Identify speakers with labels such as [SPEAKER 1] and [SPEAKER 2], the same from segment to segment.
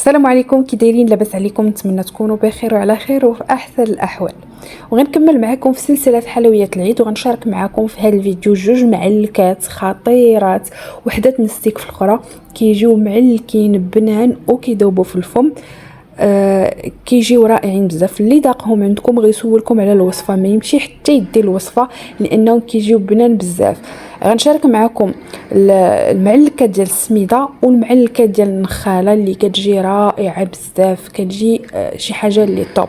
[SPEAKER 1] السلام عليكم، كي دايرين؟ لاباس عليكم؟ نتمنى تكونوا بخير وعلى خير وفي احسن الاحوال. وغنكمل معكم في سلسله حلويات العيد، وغنشارك معكم في هذا الفيديو جوج معلكات خطيرات وحده تنستيك في الاخرى، كيجيو معلكين بنان وكيذوبوا في الفم. كيجيو رائعين بزاف. اللي ذاقهم عندكم غيسولكم على الوصفه، ما يمشي حتى يدي الوصفه لانهم كيجيو بنان بزاف. غنشارك معكم المعلكه ديال السميده والمعلكه ديال النخاله اللي كتجي رائعه بزاف، كتجي شي حاجه اللي طوب.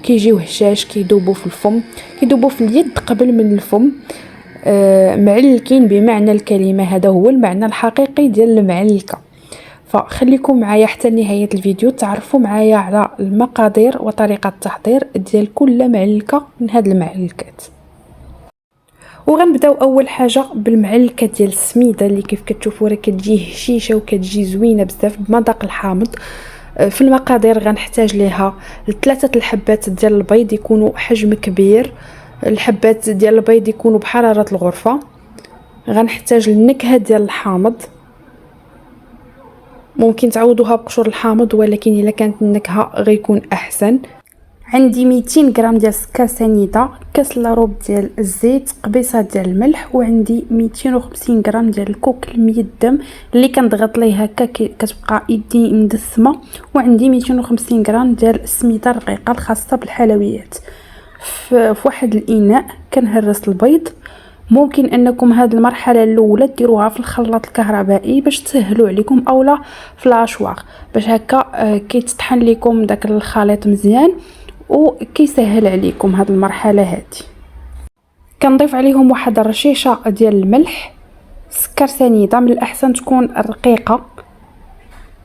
[SPEAKER 1] كيجيو هشاش، كيذوبوا في الفم، كيذوبوا في اليد قبل من الفم. معلكين بمعنى الكلمه، هذا هو المعنى الحقيقي ديال المعلكه. فخليكم معايا حتى نهايه الفيديو تعرفوا معايا على المقادير وطريقه التحضير ديال كل معلكه من هاد المعلكات. وغنبداو اول حاجه بالمعلكه ديال السميده اللي كيف كتشوفوا راه كتجي هشيشه وكتجي زوينه بزاف بمذاق الحامض. في المقادير غنحتاج ليها 3 الحبات ديال البيض يكونوا حجم كبير، الحبات ديال البيض يكونوا بحراره الغرفه. غنحتاج النكهه ديال الحامض، ممكن تعوضوها بقشور الحامض ولكن الا كانت النكهه غيكون احسن. عندي 200 غرام ديال السكر سنيده، كاس لاروب ديال الزيت، قبيصه ديال الملح، وعندي 250 غرام ديال الكوك الميدم اللي كنضغط ليه هكا كتبقى يدي مدسمه، وعندي 250 غرام ديال السميده الرقيقه الخاصه بالحلويات. في واحد الاناء كنهرس البيض. ممكن انكم هذه المرحله الاولى ديروها في الخلاط الكهربائي باش تسهلوا عليكم، اولا في لاشواغ باش هكا كيتطحن لكم داك الخليط مزيان وكيسهل عليكم هذه المرحله هذه. كنضيف عليهم واحد الرشيشه ديال الملح، سكر سنيده من الاحسن تكون رقيقه،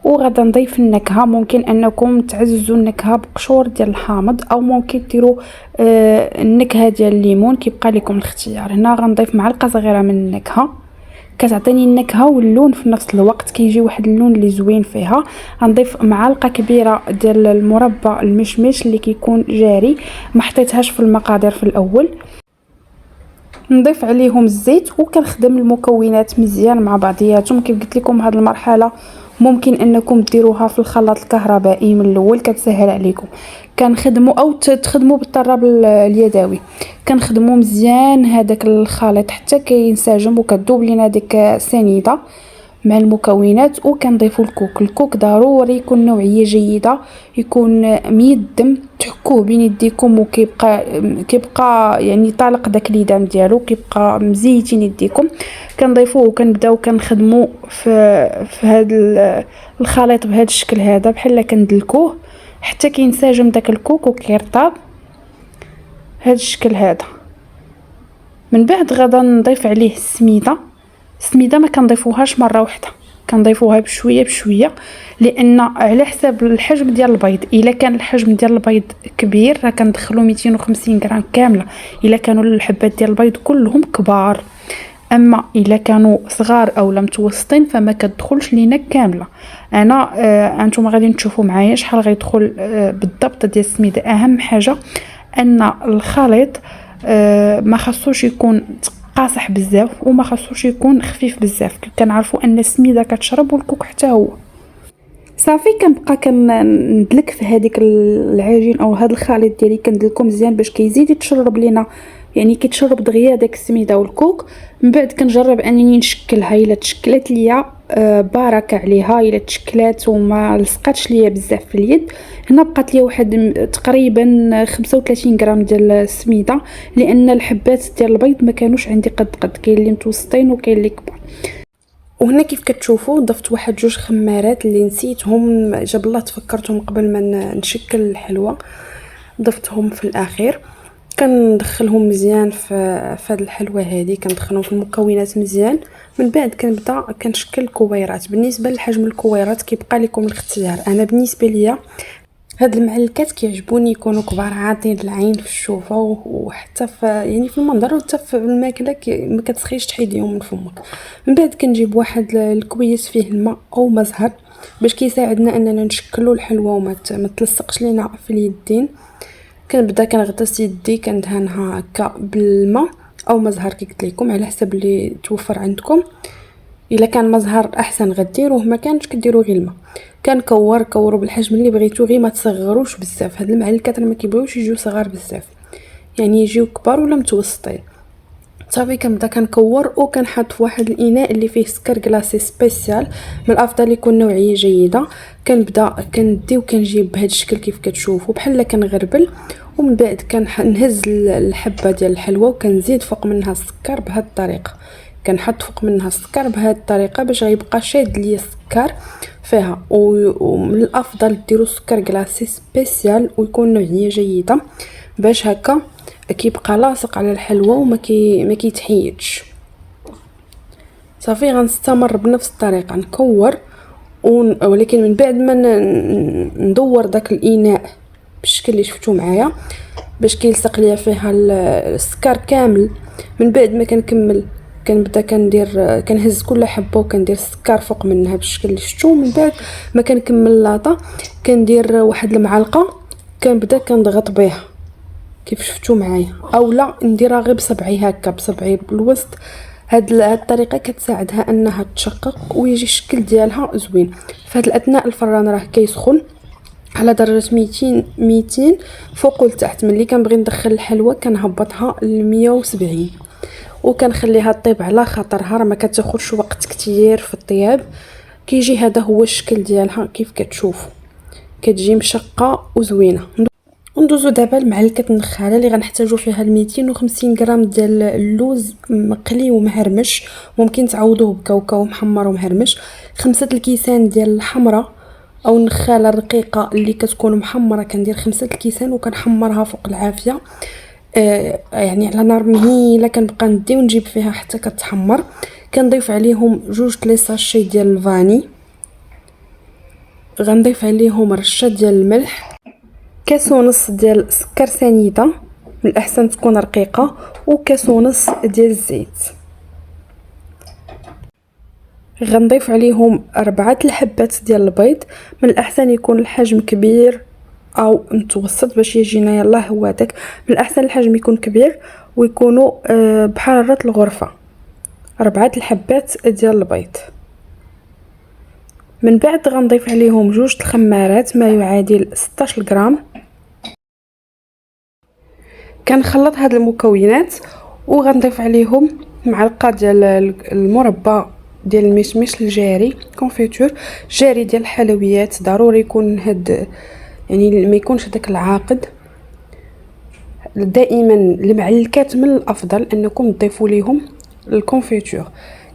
[SPEAKER 1] وغادا نضيف النكهه. ممكن انكم تعززوا النكهه بقشور ديال الحامض او ممكن ديروا النكهه ديال الليمون، كيبقى لكم الاختيار. هنا غنضيف معلقه صغيره من النكهه كتعطيني النكهه واللون في نفس الوقت، كيجي واحد اللون اللي زوين فيها. غنضيف معلقه كبيره ديال المربى المشمش اللي كيكون جاري، ما حطيتهاش في المقادير في الاول. نضيف عليهم الزيت وكنخدم المكونات مزيان مع بعضياتهم. كيف قلت لكم هذه المرحله ممكن انكم ديروها في الخلاط الكهربائي من الاول، كتسهل عليكم. كنخدموا او تخدموا بالطراب اليدوي، كنخدموا مزيان هذاك الخليط حتى كينسجم وكتذوب لينا ديك السنيده مع المكونات. وكنضيفوا الكوك ضروري يكون نوعيه جيده، يكون ميدم، تحكوه بين يديكم وكيبقى يعني طالق داك ليدام ديالو، كيبقى مزيتين يديكم. كنضيفوه وكنبداو كنخدموا في هذا الخليط بهذا الشكل هذا، بحال كندلكوه حتى كينسجم داك الكوك وكيرطاب هذا الشكل هذا. من بعد غادا نضيف عليه السميده ما كنضيفوهاش مره واحده، كنضيفوها بشويه بشويه، لان على حساب الحجم ديال البيض. الا كان الحجم ديال البيض كبير راه كندخلوا 250 غرام كامله، الا كانوا الحبات ديال البيض كلهم كبار. اما الا كانوا صغار او متوسطين فما كتدخلش لينا كامله. انتم غادي تشوفوا معايا شحال غيدخل بالضبط ديال السميده. اهم حاجه ان الخليط ما خاصوش يكون قاصح بزاف وما خاصوش يكون خفيف بزاف. كنعرفوا ان السميده كتشرب والكوك حتى هو. صافي كنبقى كندلك في هذيك العجين او هذا الخليط ديالي، كندلكو مزيان باش كيزيد يتشرب لينا، يعني كيتشرب دغيا داك السميده والكوك. من بعد كنجرب انني نشكلها، الا تشكلت ليا بارك عليها، الا تشكلات وما لصقاتش ليا بزاف في اليد. هنا بقات ليا واحد تقريبا 35 غرام ديال السميده، لان الحبات ديال البيض ما كانوش عندي قد كاين اللي متوسطين وكاين اللي كبار. وهنا كيف كتشوفوا ضفت واحد 2 خمارات اللي نسيتهم، جاب الله تفكرتهم قبل ما نشكل الحلوى، ضفتهم في الاخير. كندخلهم مزيان في هذه الحلوى هذه، كندخلهم في المكونات مزيان. من بعد كنبدا كنشكل الكويرات. بالنسبه لحجم الكويرات كيبقى لكم الاختيار. انا بالنسبه ليا هاد المعلكات كيعجبوني يكونوا كبار عاطين العين في الشوفه، وحتى في يعني في المنظر، وحتى في الماكله ما كتسخيش تحيديهم من فمك. من بعد كنجيب واحد الكويس فيه الماء او مزهر باش كيساعدنا اننا نشكلوا الحلوى وما تلصقش لينا في اليدين. كنبدا كنغطس يدي، كندهنها هكا بالماء او مزهر كي قلت لكم على حسب اللي توفر عندكم. الا كان مزهر احسن غديروه، ما كانش كديروا غير الماء. كوروا بالحجم اللي بغيتو، غير ما تصغروش بزاف. هاد المعلكات ما كيبغيوش يجيو صغار بزاف، يعني يجيو كبار ولا متوسطين. صافي كنبدا كنكور وكنحط في واحد الاناء اللي فيه سكر كلاصي سبيسيال، من الافضل يكون نوعيه جيده. كنبدا كندي وكنجيب بهذا الشكل كيف كتشوفوا، بحال كنغربل، ومن بعد كنهز الحبه ديال الحلوى وكنزيد فوق منها السكر بهذه الطريقه. كنحط فوق منها السكر بهذه الطريقه باش غيبقى شاد ليا السكر فيها. ومن الافضل ديروا سكر كلاصي سبيسيال ويكون نوعيه جيده باش هكا كيبقى لاصق على الحلوى وما كيتحيدش. صافي غنستمر بنفس الطريقه نكور ولكن من بعد ما ندور داك الاناء بالشكل اللي شفتوا معايا باش كيلصق ليا فيها السكر كامل. من بعد ما كنكمل كنبدا كنهز كل حبه وكندير السكر فوق منها بالشكل اللي شفتوا. من بعد ما كنكمل لاطه كندير واحد المعلقه، كنبدا كنضغط بها كيف شفتوا معايا، اولا نديرها غير بصبعي هكا، بصبعي بالوسط. هاد الطريقه كتساعدها انها تشقق ويجي الشكل ديالها زوين. فهاد الاثناء الفران راه كيسخن على درجه 200 فوق لتحت. ملي كنبغي ندخل الحلوى كنهبطها ل 170 وكنخليها طيب على خاطرها، راه ما كتاخذش وقت كتير في الطياب. كيجي هذا هو الشكل ديالها كيف كتشوفوا، كتجي مشقه وزوينه. وندوزو دابا لمعلكه النخاله اللي غنحتاجو فيها 250 غرام ديال اللوز مقلي ومهرمش، ممكن تعوضوه بكاوكاو محمر ومهرمش. 5 الكيسان ديال الحمراء او النخاله الرقيقه اللي كتكون محمره، كندير 5 الكيسان وكنحمرها فوق العافيه، يعني على نار مهيله. كنبقى ندي ونجيب فيها حتى كتحمر. كنضيف عليهم 2 ساشي ديال الفاني، غنضيف عليهم رشه ديال الملح، كاس ونص ديال سكر سنيده من الاحسن تكون رقيقه، وكاس ونص ديال الزيت. غنضيف عليهم 4 الحبات ديال البيض، من الاحسن يكون الحجم كبير او متوسط باش يجينا يلاه هو داك. من الاحسن الحجم يكون كبير ويكونوا بحراره الغرفه. 4 الحبات ديال البيض. من بعد غنضيف عليهم 2 الخمارات ما يعادل 16 غرام. كنخلط هاد المكونات وغنضيف عليهم معلقه ديال المربى ديال المشمش الجاري، كونفيتور جاري ديال الحلويات. ضروري يكون هاد يعني ما يكونش داك العاقد. دائما المعلكات من الافضل انكم تضيفوا ليهم الكونفيتور،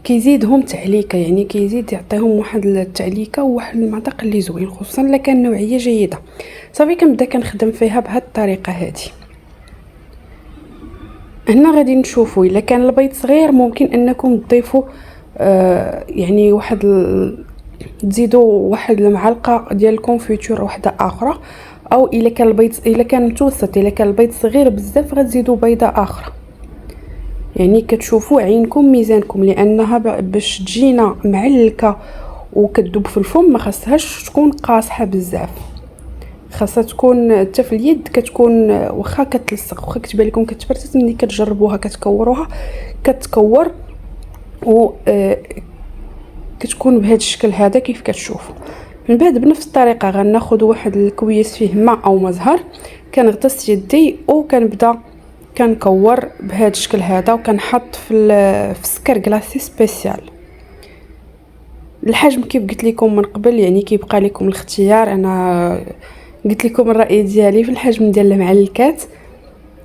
[SPEAKER 1] كيزيدهم تعليكه، يعني كيزيد يعطيهم واحد التعليكه وواحد المذاق اللي زوين، خصوصا الا كان نوعيه جيده. صافي كنبدا كنخدم فيها بهذه الطريقه هذه. هنا غادي نشوفوا الا كان البيض صغير ممكن انكم تضيفوا يعني تزيدوا واحد المعلقه ديال الكونفيتور وحده اخرى، او الا كان البيض متوسط، الا كان البيض صغير بزاف غتزيدوا بيضه اخرى. يعني كتشوفوا عينكم ميزانكم، لانها باش تجينا معلكه وكتذوب في الفم ما خاصهاش تكون قاصحه بزاف، خاصها تكون حتى في اليد كتكون واخا كتلصق، واخا كتبان لكم كتبرتت. ملي كتجربوها كتكوروها كتكور و كتكون بهذا الشكل هذا كيف كتشوفوا. من بعد بنفس الطريقه غناخذ واحد الكويس فيه ماء او مزهر، كنغطس يدي وكنبدا كنكور بهذا الشكل هذا، وكنحط في سكر كلاصي سبيسيال. الحجم كيف قلت لكم من قبل، يعني كيبقى لكم الاختيار. انا قلت لكم الراي ديالي في الحجم ديال المعلكات،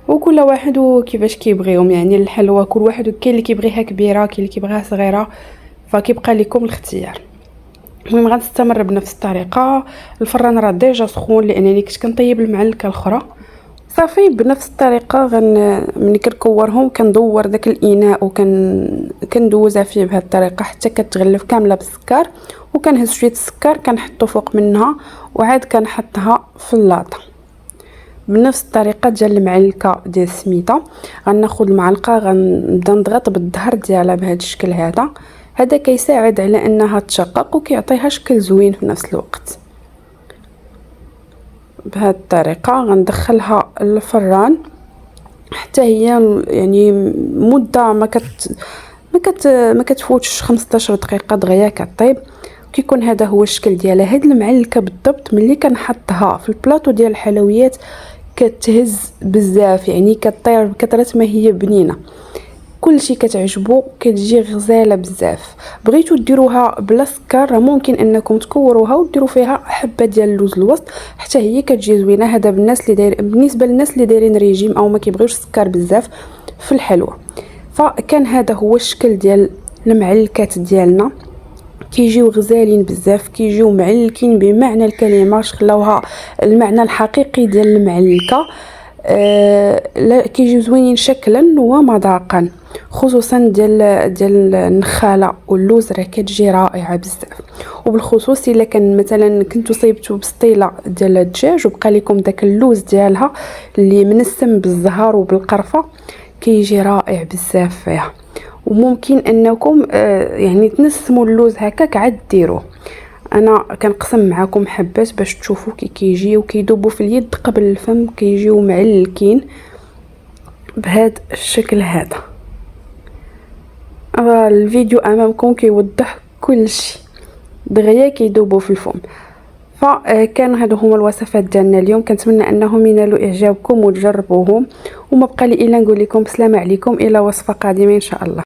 [SPEAKER 1] وكل واحد وكيفاش كيبغيهم. يعني الحلوى كل واحد كاين اللي كيبغيها كبيره، كاين اللي كيبغيها صغيره، فكيبقى لكم الاختيار. المهم غنستمر بنفس الطريقه. الفران راه ديجا سخون لانني كنت كنطيب المعلكه الاخرى. صافي بنفس الطريقه ملي كنكورهم كندور داك الاناء كندوزها فيه بهذه الطريقه حتى كتغلف كامله بالسكر، وكنهز شويه السكر كنحطو فوق منها وعاد كنحطها في اللاطه بنفس الطريقه ديال المعلكه ديال السميده. غناخذ المعلقه غنبدا نضغط بالظهر ديالها بهذا الشكل هذا كيساعد على انها تشقق وكيعطيها شكل زوين في نفس الوقت. بهذه الطريقه غندخلها للفران حتى هي يعني مده ما ما كتفوتش 15 دقيقه دغيا كطيب. كيكون هذا هو الشكل ديالها. هاد المعلكه بالضبط ملي كنحطها في البلاطو ديال الحلويات كتهز بزاف، يعني كطير بكثرة ما هي بنينه، كلشي كتعجبو، كتجي غزاله بزاف. بغيتو ديروها بلا سكر ممكن انكم تكوروها وديروا فيها حبه ديال اللوز الوسط حتى هي كتجي زوينه. هذا بالنسبه للناس اللي دايرين ريجيم او ما كيبغيوش السكر بزاف في الحلوه. فكان هذا هو الشكل ديال المعلكات ديالنا، كيجيو غزالين بزاف، كيجيو معلكين بمعنى الكلمه، خلاوها المعنى الحقيقي ديال المعلكه. لا كيجيو زوينين شكلا ومذاقا، خصوصا ديال النخاله واللوز راه كتجي رائعه بزاف. وبالخصوص الا كان مثلا كنتو صيبتو بسطيله ديال الدجاج وبقى لكم داك اللوز ديالها اللي منسم بالزهر وبالقرفه، كيجي رائع بزاف فيها. وممكن انكم يعني تنسموا اللوز هكاك عاد ديروه. انا كنقسم معكم حبات باش تشوفوا كي كيجيو كيذوبوا في اليد قبل الفم، كيجيو معلكين بهذا الشكل هذا. الفيديو امامكم كيوضح كل شيء، دغيا كيذوبوا في الفم. فكانوا هادو هما الوصفات ديالنا اليوم، كنتمنى انهم ينالوا اعجابكم وتجربوهم. وما بقى لي الا نقول لكم بسلامه عليكم الى وصفه قادمه ان شاء الله.